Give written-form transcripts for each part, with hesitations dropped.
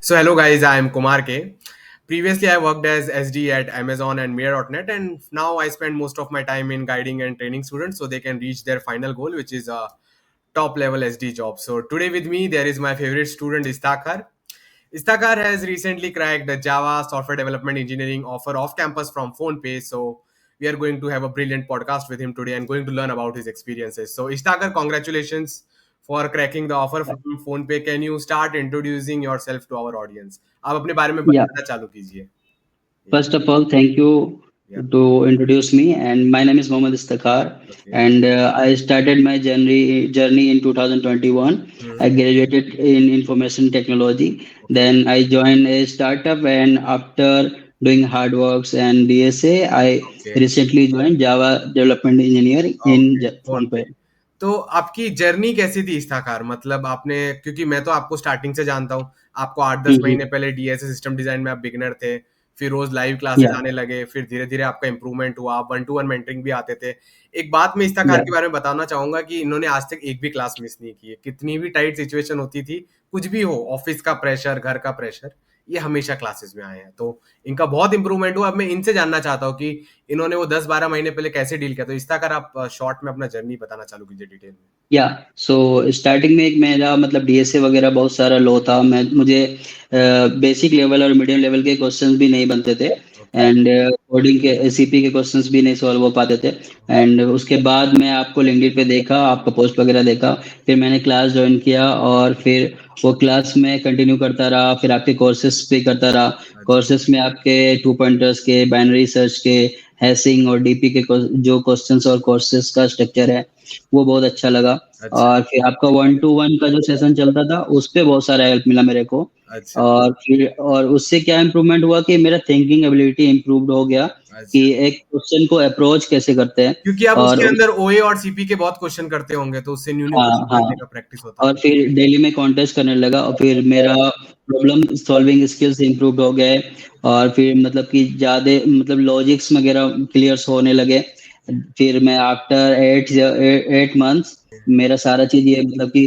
So hello guys, I am Kumar K. Previously, I worked as SD at Amazon and Mayor.net, and now I spend most of my time in guiding and training students so they can reach their final goal, which is a top level SD job. So today with me there is my favorite student Istakar. Istakar has recently cracked the Java software development engineering offer off campus from PhonePe. So we are going to have a brilliant podcast with him today and going to learn about his experiences. So Istakar, congratulations for cracking the offer from PhonePe. Can you start introducing yourself to our audience? आप अपने बारे में Yeah, बताना चालू कीजिए. first of all, thank you Yeah. to introduce me. And my name is Mohammad Istakar, Okay. and I started my journey in 2021. I Hmm. graduated in information technology. Okay. Then I joined a startup, and after doing hard works and DSA, I Okay. recently joined Java development engineer in okay, phone पे. PhonePe. तो आपकी journey कैसी थी इस्ताकार? मतलब आपने, क्योंकि मैं तो आपको स्टार्टिंग से जानता हूँ, आपको 8-10 महीने Mm-hmm. पहले डीएसए सिस्टम डिजाइन में आप बिगिनर थे, फिर रोज लाइव क्लासेस Yeah, आने लगे, फिर धीरे धीरे आपका इंप्रूवमेंट हुआ, आप 1-to-1 मेंटरिंग भी आते थे. एक बात मैं इस्ताकार yeah. के बारे में बताना चाहूंगा कि इन्होंने आज तक एक भी क्लास मिस नहीं की है. कितनी भी टाइट सिचुएशन होती थी, कुछ भी हो, ऑफिस का प्रेशर, घर का प्रेशर, ये हमेशा क्लासेस में आए हैं. तो इनका बहुत इंप्रूवमेंट हुआ. अब मैं इनसे जानना चाहता हूँ कि इन्होंने वो 10-12 महीने पहले कैसे डील किया. तो इस तरह आप शॉर्ट में अपना जर्नी बताना चालू कीजिए डिटेल में. या सो स्टार्टिंग में एक मेरा मतलब डीएसए वगैरह बहुत सारा लो था। मैं मुझे बेसिक लेवल और मीडियम लेवल के क्वेश्चंस भी नहीं बनते थे, ओके. एंड कोडिंग के एसीपी के क्वेश्चंस भी नहीं सॉल्व हो पाते थे। एंड उसके बाद मैं आपको लिंक्डइन पे देखा, आपका पोस्ट वगैरह देखा, फिर मैंने क्लास ज्वाइन किया और फिर वो क्लास में कंटिन्यू करता रहा। फिर आपके कोर्सेज भी करता रहा। अच्छा. कोर्सेज में आपके टू पॉइंटर्स के, बाइनरी सर्च के, हैशिंग और डीपी के जो क्वेश्चंस और कोर्सेज का स्ट्रक्चर है वो बहुत अच्छा लगा। अच्छा. और फिर आपका 1-to-1 का जो सेशन चलता था उस पे बहुत सारा हेल्प मिला मेरे को। अच्छा. और उससे क्या इम्प्रूवमेंट हुआ कि मेरा थिंकिंग एबिलिटी इम्प्रूव्ड हो गया कि अच्छा. एक क्वेश्चन को अप्रोच कैसे करते हैं। क्योंकि आप और उसके उस अंदर ओए और सीपी के बहुत क्वेश्चन करते होंगे, तो उससे न्यू न्यू हाँ, क्वेश्चन हाँ। करने का प्रैक्टिस होता और होगा. फिर डेली में कॉन्टेस्ट करने लगा और फिर मेरा प्रॉब्लम सॉल्विंग स्किल्स इम्प्रूव हो गए। और फिर मतलब कि ज़्यादा मतलब लॉजिक्स वगैरह क्लियर्स होने लगे। फिर मैं आफ्टर 8 मंथ्स मेरा सारा चीज़ ये मतलब कि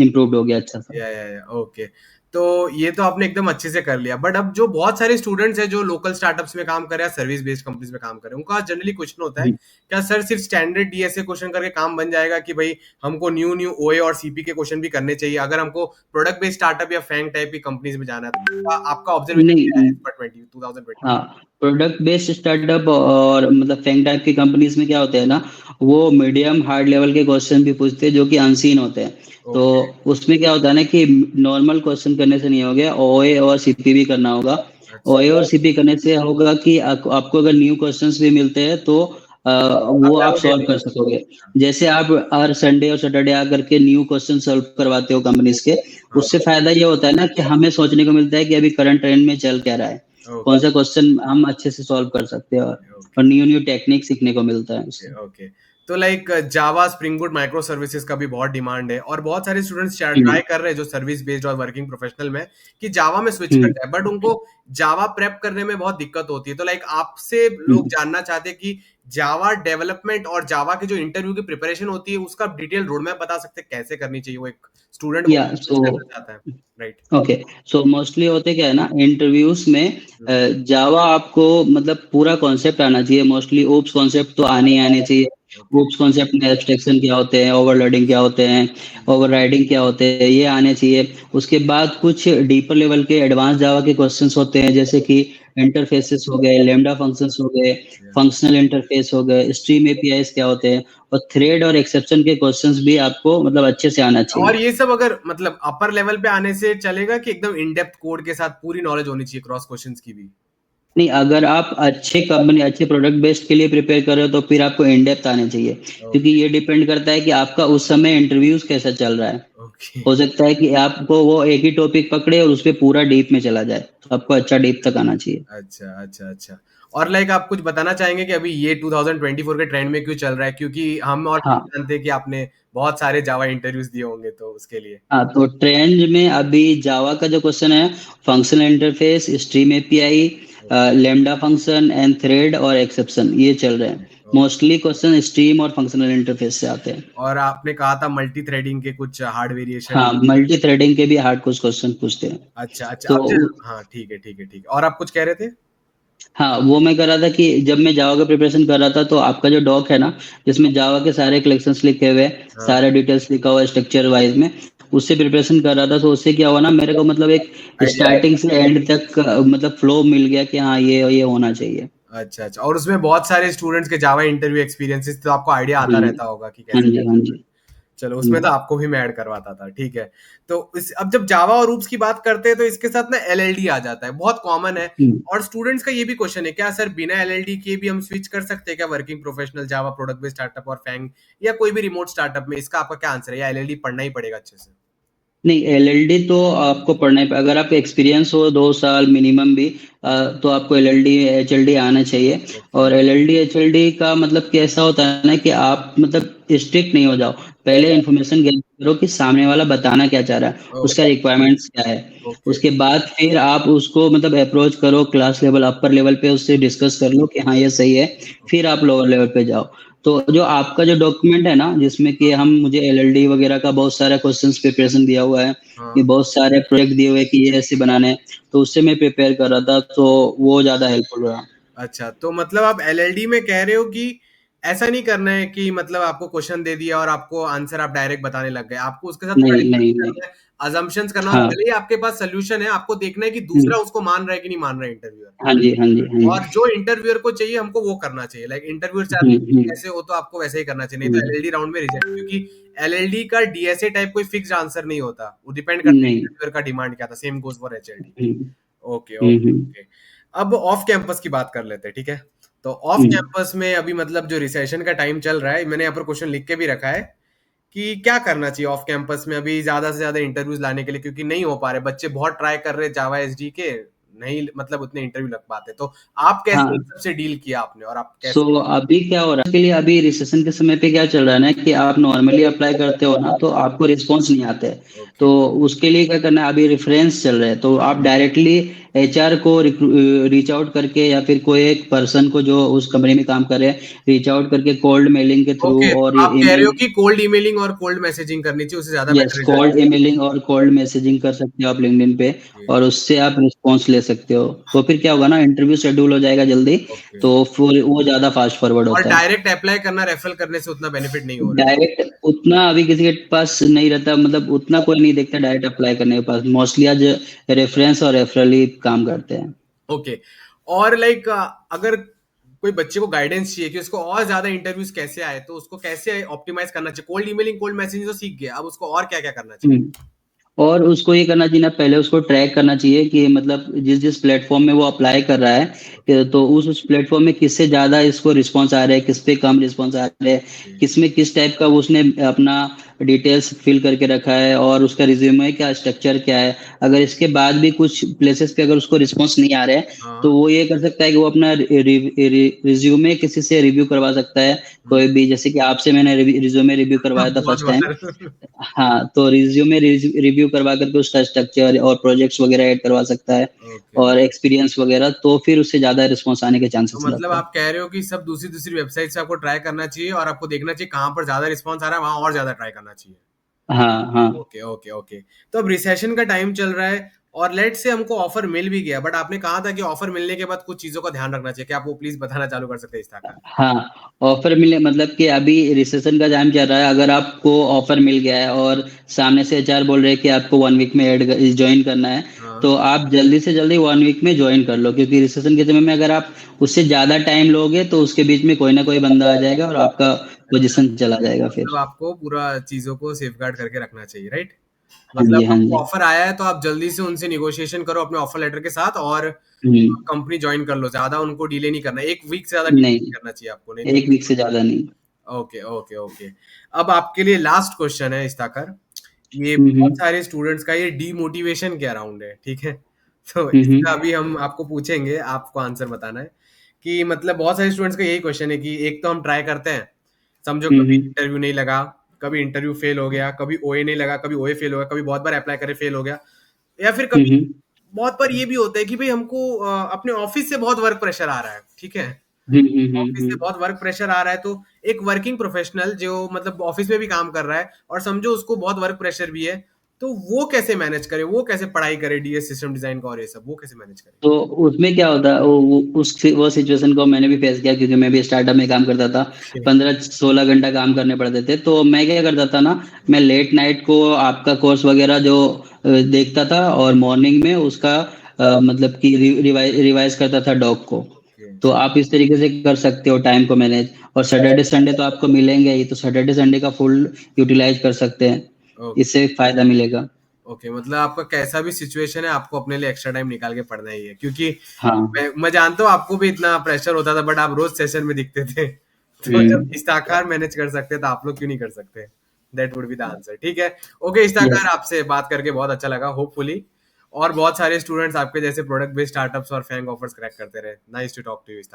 इम्प्रूव हो गया अच्छा सा। या ओके. तो ये तो आपने एकदम अच्छे से कर लिया. बट अब जो बहुत सारे स्टूडेंट्स हैं जो लोकल स्टार्टअप्स में काम कर रहे हैं, सर्विस बेस्ड कंपनीज में काम कर रहे हैं, उनका जनरली क्वेश्चन होता है, क्या सर सिर्फ स्टैंडर्ड डीएसए क्वेश्चन करके काम बन जाएगा कि भाई हमको न्यू न्यू ओए और सीपी के क्वेश्चन भी करने चाहिए अगर हमको प्रोडक्ट बेस्ड स्टार्टअप या फैंग टाइप की कंपनीज में जाना है? तो आपका ऑब्जर्वेशन क्या है नहीं, इस पर 2020? हाँ, प्रोडक्ट बेस्ड स्टार्टअप और मतलब फैंग टाइप की कंपनीज में क्या होता है ना, वो मीडियम हार्ड लेवल के क्वेश्चन भी पूछते हैं जो कि अनसीन होते हैं। तो ओके. उसमें क्या होता है ना कि नॉर्मल क्वेश्चन करने से नहीं होगा, ओए और सीपी भी करना होगा। अच्छा. ओए और सीपी करने से होगा कि आपको अगर न्यू क्वेश्चंस भी मिलते हैं तो वो अगला आप वो सॉल्व कर सकोगे। जैसे आप हर संडे और सैटरडे आकर के न्यू क्वेश्चन सॉल्व करवाते हो कंपनीज के, हाँ. उससे फायदा ये होता है ना कि हमें सोचने को मिलता है कि अभी करंट ट्रेंड में चल क्या रहा है, कौन ओके. सा क्वेश्चन हम अच्छे से सॉल्व कर सकते हैं। ओके. और न्यू न्यू टेक्निक सीखने को मिलता है ओके. उससे। ओके. तो like Java spring boot micro services का भी बहुत डिमांड है और बहुत सारे स्टूडेंट्स हम्म, ट्राई कर रहे हैं जो सर्विस बेस्ड और वर्किंग प्रोफेशनल में कि जावा में स्विच कर हम्म, जाए, बट उनको जावा प्रेप करने में बहुत दिक्कत होती है. तो लाइक आपसे लोग हम्म। जानना चाहते हैं कि जावा डेवलपमेंट और जावा की जो इंटरव्यू की प्रिपरेशन होती है उसका डिटेल रोड मैप बता सकते हैं कैसे करनी चाहिए वो एक स्टूडेंट या स्विच सो करना चाहता है. राइट. ओके, सो मोस्टली होते क्या है ना इंटरव्यूज में, जावा आपको मतलब पूरा कॉन्सेप्ट आना चाहिए। मोस्टली ओप्स कॉन्सेप्ट तो आने ही आने चाहिए। ओके. ओप्स कॉन्सेप्ट में एब्स्ट्रैक्शन क्या होते हैं, ओवरलोडिंग क्या होते हैं, ओवरराइडिंग क्या होते हैं, ये आने चाहिए। उसके बाद कुछ डीपर लेवल के एडवांस जावा के क्वेश्चंस होते हैं, जैसे कि इंटरफेसेस हो गए, लैम्डा फंक्शंस हो गए, फंक्शनल इंटरफेस हो गए, स्ट्रीम एपीआईज क्या होते हैं, और थ्रेड और एक्सेप्शन के क्वेश्चंस भी आपको मतलब अच्छे से आना और चाहिए। ये सब अगर मतलब अपर लेवल पे आने से चलेगा कि एकदम इन डेप्थ कोड के साथ पूरी नॉलेज होनी चाहिए क्रॉस क्वेश्चंस की भी? नहीं, अगर आप अच्छे कंपनी अच्छे प्रोडक्ट बेस्ड के लिए प्रिपेयर कर रहे हो तो फिर आपको इन डेप्थ आने चाहिए, क्योंकि ओके. ये डिपेंड करता है कि आपका उस समय इंटरव्यूज कैसा चल रहा है। ओके. हो सकता है कि आपको वो एक ही टॉपिक पकड़े और उस पे पूरा डीप में चला जाए, तो आपको अच्छा डीप तक आना चाहिए। अच्छा, अच्छा, अच्छा. और लाइक आप कुछ बताना चाहेंगे कि अभी ये 2024 के ट्रेंड में क्यों चल रहा है? क्योंकि हम और हाँ, जानते हैं कि आपने बहुत सारे जावा इंटरव्यूज दिए होंगे तो उसके लिए. हाँ, तो ट्रेंड में अभी जावा का जो क्वेश्चन है, functional interface, stream API, okay. Lambda function and thread और एक्सेप्शन, ये चल रहे हैं। मोस्टली क्वेश्चन स्ट्रीम और फंक्शनल इंटरफेस से आते हैं। और आपने कहा था मल्टी थ्रेडिंग के कुछ हार्ड वेरिएशन। हाँ, मल्टी थ्रेडिंग के भी हार्ड कुछ क्वेश्चन पूछते हैं। अच्छा अच्छा, तो अब हाँ ठीक है ठीक है ठीक है, और आप कुछ कह रहे थे? हाँ, वो मैं कर रहा था कि जब मैं जावा का प्रिपरेशन कर रहा था तो आपका जो डॉक है ना, जिसमें जावा के सारे कलेक्शंस लिखे हुए हैं, हाँ। सारे डिटेल्स लिखा हुआ है स्ट्रक्चर वाइज में, उससे प्रिपरेशन कर रहा था। तो उससे क्या हुआ ना, मेरे को मतलब एक आइडिया है। स्टार्टिंग से एंड तक मतलब फ्लो मिल गया कि हाँ ये होना चाहिए। अच्छा अच्छा, और उसमें बहुत सारे स्टूडेंट्स के जावा इंटरव्यू एक्सपीरियंसेस, तो आपको आइडिया आता हाँ रहता होगा कि हाँ कैसे जी, हाँ कैसे होता जी। है। चलो, उसमें तो हम्म, आपको भी मैं ऐड करवाता था, ठीक है। तो इस अब जब जावा और रूप्स की बात करते हैं तो इसके साथ ना एलएलडी आ जाता है, बहुत कॉमन है। हम्म। और स्टूडेंट्स का ये भी क्वेश्चन है, क्या सर बिना एलएलडी के भी हम स्विच कर सकते हैं क्या वर्किंग प्रोफेशनल जावा प्रोडक्ट बेस्ड स्टार्टअप और फैंग या कोई भी रिमोट स्टार्टअप में? इसका आपका क्या आंसर है, या एलएलडी पढ़ना ही पड़ेगा अच्छे से? नहीं, एलएलडी तो आपको पढ़ना ही अगर आपका एक्सपीरियंस हो 2 साल मिनिमम भी, तो आपको एलएलडी एचएलडी आना चाहिए। ओके और एलएलडी एचएलडी का मतलब कैसा होता है ना कि आप मतलब स्ट्रिक्ट नहीं हो जाओ। पहले इन्फॉर्मेशन गेट करो कि सामने वाला बताना क्या चाह रहा है, उसका ओके रिक्वायरमेंट्स क्या है। ओके। उसके बाद फिर आप उसको मतलब अप्रोच करो क्लास लेवल अपर लेवल पे, उससे डिस्कस कर लो कि हाँ ये सही है। फिर आप लोअर लेवल पे जाओ। तो जो आपका जो डॉक्यूमेंट है ना, जिसमें कि हम मुझे एलएलडी वगैरह का बहुत सारा क्वेश्चंस प्रिपरेशन दिया हुआ है, कि हाँ। बहुत सारे प्रोजेक्ट दिए हुए हैं कि ये ऐसे बनाने हैं, तो उससे मैं प्रिपेयर कर रहा था, तो वो ज़्यादा हेल्पफुल रहा। अच्छा, तो मतलब आप एलएलडी में कह रहे हो कि ऐसा नहीं करना है कि मतलब आपको क्वेश्चन दे दिया और आपको आंसर आप डायरेक्ट बताने लग गए। आपको उसके साथ नहीं, प्रैक्टिस नहीं, नहीं। करना है, अजम्पशंस करना, और हाँ। भले ही आपके पास सॉल्यूशन है, आपको देखना है कि हुँ। दूसरा उसको मान रहा है कि नहीं मान रहा है इंटरव्यूअर। हाँ जी, हाँ जी, हाँ जी। और जो इंटरव्यूअर को चाहिए हमको वो करना चाहिए। लाइक इंटरव्यूअर चाहते हुँ, हैं कि हुँ, कैसे हो तो आपको वैसे ही करना चाहिए, नहीं तो हुँ। एलएलडी राउंड में रिजेक्ट, क्योंकि एलएलडी का डीएसए टाइप कोई फिक्स्ड आंसर नहीं होता। वो डिपेंड करता है नहीं। इंटरव्यूअर का डिमांड क्या था। Same goes for HLD. Hmm, okay hmm, okay hmm, okay. अब ऑफ कैंपस की बात कर लेते हैं, ठीक है। तो ऑफ हुँ। कैंपस में अभी मतलब जो रिसेशन का टाइम चल रहा है, मैंने यहाँ पर क्वेश्चन लिख के भी रखा है कि क्या करना चाहिए ऑफ कैंपस में अभी ज्यादा से ज्यादा इंटरव्यूज लाने के लिए, क्योंकि नहीं हो पा रहे, बच्चे बहुत ट्राई कर रहे हैं जावा एसडी के, नहीं मतलब उतने इंटरव्यू लग पाते। तो आप कैसे इन हाँ। सबसे डील किया आपने, और आप सो कैसे? अभी क्या हो रहा है के लिए, अभी रिसेशन के समय पे क्या चल रहा है ना कि आप नॉर्मली अप्लाई करते हो ना तो आपको रिस्पॉन्स नहीं आते हैं। ओके तो उसके लिए क्या करना है, अभी रेफरेंस चल रहे हैं, तो आप डायरेक्टली एचआर को रीच आउट करके या फिर कोई एक पर्सन को जो उस कंपनी में काम कर रहे हैं, रीच आउट करके कोल्ड मेलिंग के थ्रू ओके, तो और आप कह रहे हो ईमेल। कि कोल्ड ईमेलिंग और कोल्ड मैसेजिंग करनी चाहिए, उससे ज्यादा yes, better result? Cold emailing और कोल्ड मैसेजिंग कर सकते हो आप लिंक्डइन पे, ओके और उससे आप रिस्पॉन्स ले सकते हो। तो फिर क्या होगा ना, इंटरव्यू शेड्यूल हो जाएगा जल्दी, ओके। तो फिर वो ज़्यादा फास्ट फॉरवर्ड और होता है। डायरेक्ट अप्लाई करना रेफरल करने से उतना बेनिफिट नहीं हो रहा है? डायरेक्ट उतना अभी किसी के पास नहीं रहता, मतलब उतना कोई नहीं देखता डायरेक्ट अप्लाई करने के पास, मोस्टली आज रेफरेंस और रेफरल ही काम करते हैं। ओके। और लाइक अगर कोई बच्चे को गाइडेंस चाहिए कि उसको और ज्यादा इंटरव्यूज कैसे आए, तो उसको कैसे ऑप्टिमाइज करना चाहिए? कोल्ड ईमेलिंग कोल्ड मैसेजिंग तो सीख गया, अब उसको और क्या क्या करना चाहिए? हम्म। और उसको ये करना चाहिए ना, पहले उसको ट्रैक करना चाहिए कि मतलब जिस जिस प्लेटफॉर्म में वो अप्लाई कर रहा है, तो उस प्लेटफॉर्म में किससे ज़्यादा इसको रिस्पॉन्स आ रहा है, किस पे कम रिस्पॉन्स आ रहा है, किस में किस टाइप का उसने अपना डिटेल्स फिल करके रखा है, और उसका रिज्यूमे क्या स्ट्रक्चर क्या है। अगर इसके बाद भी कुछ प्लेसेस पे अगर उसको रिस्पॉन्स नहीं आ रहा है, तो हाँ। वो ये कर सकता है कि वो अपना रिज्यूमे किसी से रिव्यू करवा सकता है। हम्म, कोई भी, जैसे कि आपसे मैंने रिज्यूमे रिव्यू करवाया था बहुत फर्स्ट टाइम। बार। हाँ, तो रिज्यूमे रिव्यू करवा करके उसका स्ट्रक्चर और प्रोजेक्ट्स वगैरह ऐड करवा सकता है, ओके। और एक्सपीरियंस वगैरह, तो फिर उससे ज़्यादा रिस्पॉन्स आने के तो चांसेस मतलब रहते हैं। आप कह रहे हो कि सब दूसरी दूसरी वेबसाइट से आपको ट्राई करना चाहिए, और आपको देखना चाहिए कहाँ पर ज्यादा रिस्पॉन्स आ रहा है, वहां और ज्यादा ट्राई करना चाहिए। हाँ, हाँ। Okay okay okay. तो अब रिसेशन का टाइम चल रहा है, और लेट से हमको ऑफर मिल भी गया, बट आपने कहा था कि ऑफर मिलने के बाद कुछ चीजों का ध्यान रखना चाहिए, क्या आप वो प्लीज बताना चालू कर सकते हैं इस ताका? हाँ, ऑफर मिले मतलब कि अभी रिसेशन का टाइम चल रहा है, अगर आपको ऑफर मिल गया है और सामने से एचआर बोल रहे हैं कि आपको 1 वीक में ऐड ज्वाइन करना है, हाँ। तो आप जल्दी से जल्दी 1 वीक में ज्वाइन कर लो, क्योंकि रिसेशन के समय में अगर आप उससे ज़्यादा टाइम लोगे तो उसके बीच में कोई ना कोई बंदा आ जाएगा और आपका अच्छा, पोजीशन चला जाएगा मतलब फिर। आपको पूरा चीजों को सेफगार्ड करके रखना चाहिए, राइट? हाँ मतलब जी, हाँ आपको जी। ऑफर आया है तो आप जल्दी से उनसे निगोशिएशन करो अपने ऑफर लेटर के साथ, और हुँ। कंपनी ज्वाइन कर लो, ज्यादा उनको डिले नहीं करना, एक वीक से ज्यादा डिले नहीं, नहीं करना चाहिए आपको, नहीं तो। 1 वीक से ज़्यादा नहीं। Okay okay okay. अब आपके लिए लास्ट क्वेश्चन है इस्ताकर। ये हुँ, बहुत हुँ। सारे स्टूडेंट्स का ये डीमोटिवेशन के अराउंड है, ठीक है। तो हुँ, इसका हुँ। अभी हम आपको पूछेंगे, आपको आंसर बताना है कि मतलब बहुत सारे स्टूडेंट्स का यही क्वेश्चन है कि एक तो हम ट्राई करते हैं, समझो हुँ, कभी हुँ। इंटरव्यू नहीं लगा, कभी इंटरव्यू फेल हो गया, कभी ओए नहीं लगा, कभी ओए फेल हो गया, कभी बहुत बार अप्लाई करे फेल हो गया, या फिर हुँ, कभी हुँ। बहुत बार ये भी होता है कि भाई हमको अपने ऑफिस से बहुत वर्क प्रेशर आ रहा है, ठीक है। ऑफिस से बहुत वर्क प्रेशर आ रहा है, तो एक वर्किंग प्रोफेशनल जो मतलब ऑफिस में भी काम कर रहा है और समझो उसको बहुत वर्क प्रेशर भी है, तो वो कैसे मैनेज करे, वो कैसे पढ़ाई करे डीएस सिस्टम डिजाइन का और ये सब, वो कैसे मैनेज करे? तो उसमें क्या होता है, वो सिचुएशन को मैंने भी फेस किया, क्योंकि मैं भी स्टार्टअप में काम करता था। 15-16 घंटा काम करने पड़ते थे, तो मैं क्या करता था ना, मैं लेट नाइट को आपका कोर्स वगैरह जो देखता था, और मॉर्निंग में उसका मतलब कि रिवाइज करता था डॉग को। ओके। तो आप इस तरीके से कर सकते हो टाइम को मैनेज। और सैटरडे संडे तो आपको मिलेंगे ही, तो सैटरडे संडे का फुल यूटिलाइज कर सकते हैं, ओके। इससे फायदा मिलेगा। ओके, मतलब आपका कैसा भी सिचुएशन है आपको अपने लिए एक्स्ट्रा टाइम निकाल के पढ़ना ही है, क्योंकि हाँ। मैं जानता हूँ आपको भी इतना प्रेशर होता था, बट आप रोज सेशन में दिखते थे। तो जब हम्म। इस्ताकार मैनेज कर सकते तो आप लोग क्यों नहीं कर सकते? That would be the answer. ठीक है। Okay Istakar, yes. आपसे बात करके बहुत अच्छा लगा। होपफुली और बहुत सारे स्टूडेंट्स आपके जैसे प्रोडक्ट बेस्ड स्टार्टअप्स और फैंग ऑफर्स क्रैक करते रहे। Nice to talk to you इस्ताकार।